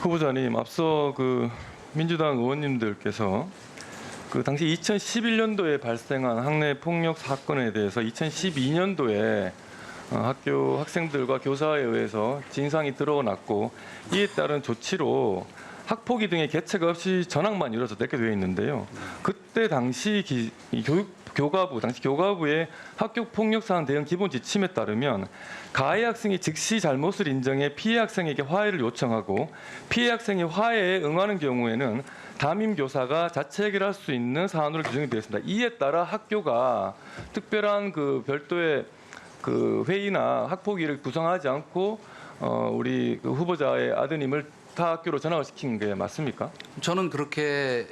후보자님, 앞서 민주당 의원님들께서 당시 2011년도에 발생한 학내 폭력 사건에 대해서 2012년도에 학교 학생들과 교사에 의해서 진상이 드러났고 이에 따른 조치로 학폭위 등의 개최가 없이 전학만 이루어졌게 되어 있는데요. 그때 당시 당시 교가부의 학교 폭력 사안 대응 기본 지침에 따르면 가해 학생이 즉시 잘못을 인정해 피해 학생에게 화해를 요청하고 피해 학생이 화해에 응하는 경우에는 담임 교사가 자체 해결할 수 있는 사안으로 규정이 되어 있습니다. 이에 따라 학교가 특별한 별도의 회의나 학폭위를 구성하지 않고 우리 후보자의 아드님을 타 학교로 전학을 시킨 게 맞습니까? 저는 그렇게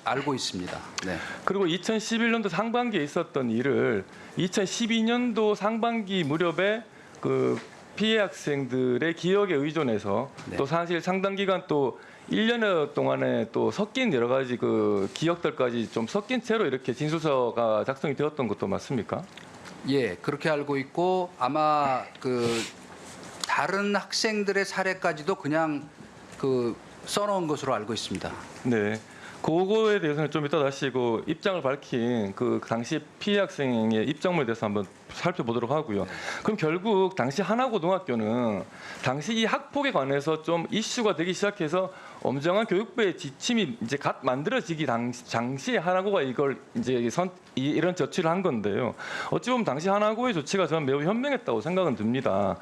알고 있습니다. 네. 그리고 2011년도 상반기에 있었던 일을 2012년도 상반기 무렵에 피해 학생들의 기억에 의존해서 네. 또 사실 상당 기간 또 1년 동안에 또 섞인 여러 가지 기억들까지 좀 섞인 채로 이렇게 진술서가 작성이 되었던 것도 맞습니까? 예, 그렇게 알고 있고 아마 다른 학생들의 사례까지도 그냥 써놓은 것으로 알고 있습니다. 네. 그거에 대해서는 좀 이따 다시 입장을 밝힌 당시 피해 학생의 입장문에 대해서 한번 살펴보도록 하고요. 그럼 결국 당시 하나고등학교는 당시 이 학폭에 관해서 좀 이슈가 되기 시작해서 엄정한 교육부의 지침이 이제 갓 만들어지기 당시에 하나고가 이걸 이제 이런 조치를 한 건데요. 어찌 보면 당시 하나고의 조치가 저는 매우 현명했다고 생각은 듭니다.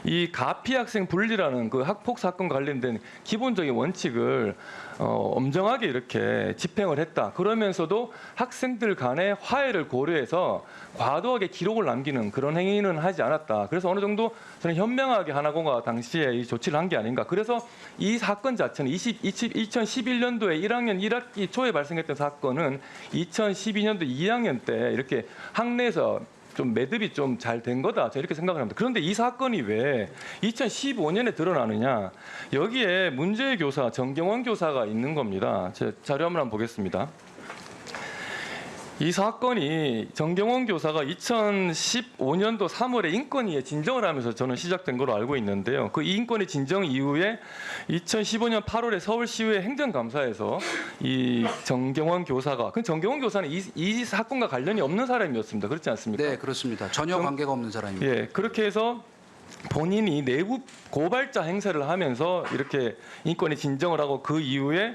이 가피 학생 분리라는 학폭 사건과 관련된 기본적인 원칙을 엄정하게 이렇게 집행을 했다. 그러면서도 학생들 간의 화해를 고려해서 과도하게 기록을 남기는 그런 행위는 하지 않았다. 그래서 어느 정도 저는 현명하게 하나고가 당시에 이 조치를 한 게 아닌가. 그래서 이 사건 자체는 2011년도에 1학년 1학기 초에 발생했던 사건은 2012년도 2학년 때 이렇게 학내에서 좀 매듭이 좀 잘 된 거다. 저는 이렇게 생각을 합니다. 그런데 이 사건이 왜 2015년에 드러나느냐. 여기에 문제의 교사 정경원 교사가 있는 겁니다. 제 자료 한번 보겠습니다. 이 사건이 정경원 교사가 2015년도 3월에 인권위에 진정을 하면서 저는 시작된 걸로 알고 있는데요. 그 인권위 진정 이후에 2015년 8월에 서울시의회 행정감사에서 이 정경원 교사가 정경원 교사는 이 사건과 관련이 없는 사람이었습니다. 그렇지 않습니까? 네, 그렇습니다. 전혀 관계가 없는 사람입니다. 예, 그렇게 해서 본인이 내부 고발자 행세를 하면서 이렇게 인권위 진정을 하고 그 이후에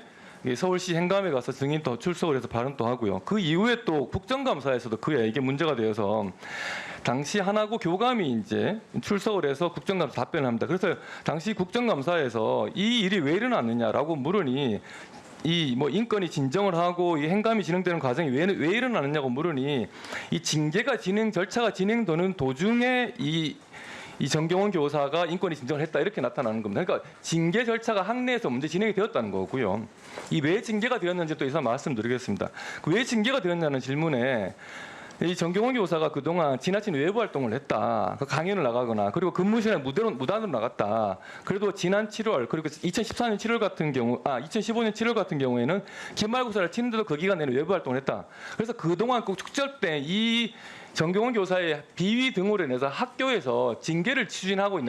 서울시 행감에 가서 증인 또 출석을 해서 발언도 하고요. 그 이후에 또 국정감사에서도 이게 문제가 되어서 당시 하나고 교감이 이제 출석을 해서 국정감사 답변을 합니다. 그래서 당시 국정감사에서 이 일이 왜 일어났느냐라고 물으니 인권이 진정을 하고 이 행감이 진행되는 과정이 왜 일어나느냐고 물으니 이 절차가 진행되는 도중에 이 정경원 교사가 인권위 진정을 했다 이렇게 나타나는 겁니다. 그러니까 징계 절차가 학내에서 문제 진행이 되었다는 거고요. 이 왜 징계가 되었는지 또 이상 말씀드리겠습니다. 왜 징계가 되었냐는 질문에 이 정경원 교사가 그동안 지나친 외부 활동을 했다. 강연을 나가거나 그리고 근무 시간에 무단으로 나갔다. 그래도 지난 7월 그리고 2014년 7월 같은 경우 2015년 7월 같은 경우에는 기말고사를 치는데도 그 기간 내내 외부 활동을 했다. 그래서 그동안 꼭 축적된 이 정경원 교사의 비위 등으로 인해서 학교에서 징계를 진행하고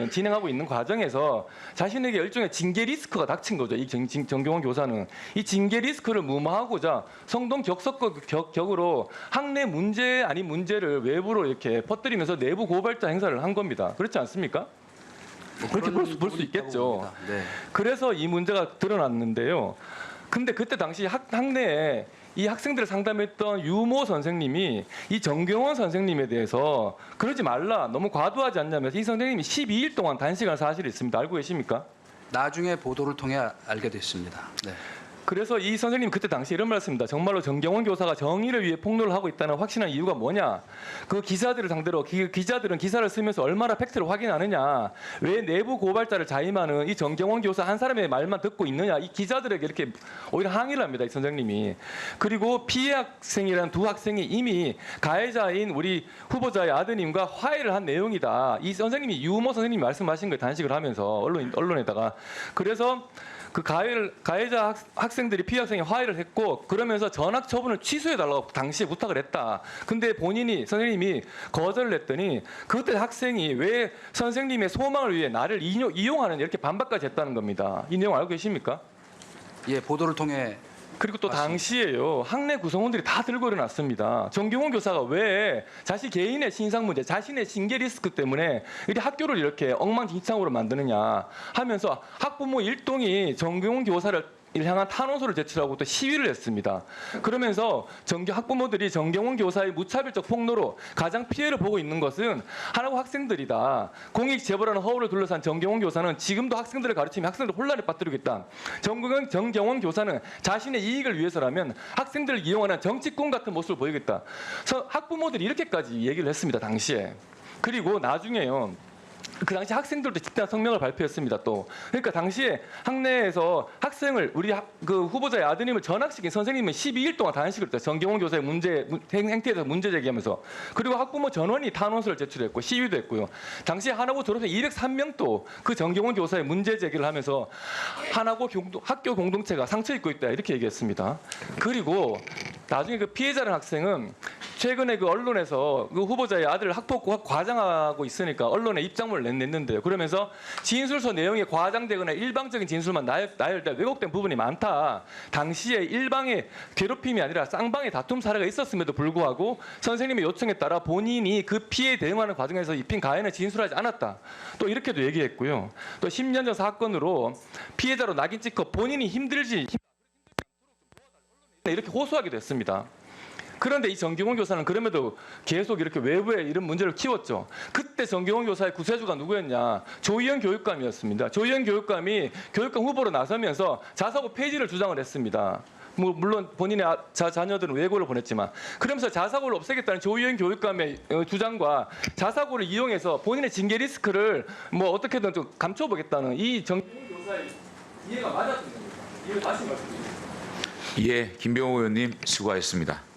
있는 과정에서 자신에게 일종의 징계 리스크가 닥친 거죠. 이 정경원 교사는 이 징계 리스크를 무마하고자 성동격으로 학내 문제 아닌 문제를 외부로 이렇게 퍼뜨리면서 내부 고발자 행사를 한 겁니다. 그렇지 않습니까? 그렇게 볼 수 있겠죠. 네. 그래서 이 문제가 드러났는데요. 근데 그때 당시 학내에 이 학생들을 상담했던 유모 선생님이 이 정경원 선생님에 대해서 그러지 말라, 너무 과도하지 않냐면서 이 선생님이 12일 동안 단식한 사실이 있습니다. 알고 계십니까? 나중에 보도를 통해 알게 됐습니다. 네. 그래서 이 선생님 그때 당시 이런 말씀입니다. 정말로 정경원 교사가 정의를 위해 폭로를 하고 있다는 확신한 이유가 뭐냐? 그 기자들을 상대로 기자들은 기사를 쓰면서 얼마나 팩트를 확인하느냐? 왜 내부 고발자를 자임하는 이 정경원 교사 한 사람의 말만 듣고 있느냐? 이 기자들에게 이렇게 오히려 항의를 합니다. 이 선생님이. 그리고 피해 학생이라는 두 학생이 이미 가해자인 우리 후보자의 아드님과 화해를 한 내용이다. 이 선생님이 유모 선생님이 말씀하신 거에 단식을 하면서 언론에다가 그래서 그 가해자 학생들이 피해 학생이 화해를 했고 그러면서 전학 처분을 취소해 달라고 당시에 부탁을 했다. 근데 본인이 선생님이 거절을 했더니 그때 학생이 왜 선생님의 소망을 위해 나를 이용하는 이렇게 반박까지 했다는 겁니다. 이 내용 알고 계십니까? 예, 보도를 통해 그리고 또 맞습니다. 당시에요. 학내 구성원들이 다 들고 일어났습니다. 정경원 교사가 왜 자신 개인의 신상 문제, 자신의 징계 리스크 때문에 이 학교를 이렇게 엉망진창으로 만드느냐 하면서 학부모 일동이 정경원 교사를 향한 탄원서를 제출하고 또 시위를 했습니다. 그러면서 학부모들이 정경원 교사의 무차별적 폭로로 가장 피해를 보고 있는 것은 하나고 학생들이다. 공익 재벌하는 허울을 둘러싼 정경원 교사는 지금도 학생들을 가르치며 학생들을 혼란에 빠뜨리고 있다. 정경원 교사는 자신의 이익을 위해서라면 학생들을 이용하는 정치꾼 같은 모습을 보이겠다. 그래서 학부모들이 이렇게까지 얘기를 했습니다. 당시에. 그리고 나중에요. 그 당시 학생들도 집단 성명을 발표했습니다. 또 그러니까 당시에 학내에서 학생을 그 후보자의 아드님을 전학시킨 선생님은 12일 동안 단식을 했다. 정경원 교사의 행태에 대해서 문제 제기하면서 그리고 학부모 전원이 탄원서를 제출했고 시위도 했고요. 당시 하나고 졸업생 203명도 그 정경원 교사의 문제 제기를 하면서 하나고 학교 공동체가 상처 입고 있다 이렇게 얘기했습니다. 그리고 나중에 그 피해자라는 학생은 최근에 그 언론에서 그 후보자의 아들을 학폭 과장하고 있으니까 언론에 입장문을 냈는데요. 그러면서 진술서 내용이 과장되거나 일방적인 진술만 나열돼 왜곡된 부분이 많다. 당시에 일방의 괴롭힘이 아니라 쌍방의 다툼 사례가 있었음에도 불구하고 선생님의 요청에 따라 본인이 그 피해에 대응하는 과정에서 입힌 가해는 진술하지 않았다. 또 이렇게도 얘기했고요. 또 10년 전 사건으로 피해자로 낙인 찍어 본인이 힘들지 이렇게 호소하기도 했습니다. 그런데 이 정경원 교사는 그럼에도 계속 이렇게 외부에 이런 문제를 키웠죠. 그때 정경원 교사의 구세주가 누구였냐? 조희연 교육감이었습니다. 조희연 교육감이 교육감 후보로 나서면서 자사고 폐지를 주장을 했습니다. 물론 본인의 자녀들은 외고를 보냈지만 그러면서 자사고를 없애겠다는 조희연 교육감의 주장과 자사고를 이용해서 본인의 징계 리스크를 뭐 어떻게든 좀 감춰보겠다는 이 정경원 교사의 이해가 맞았던 겁니다. 이걸 다시 말씀드립니다. 예, 김병호 의원님 수고하셨습니다.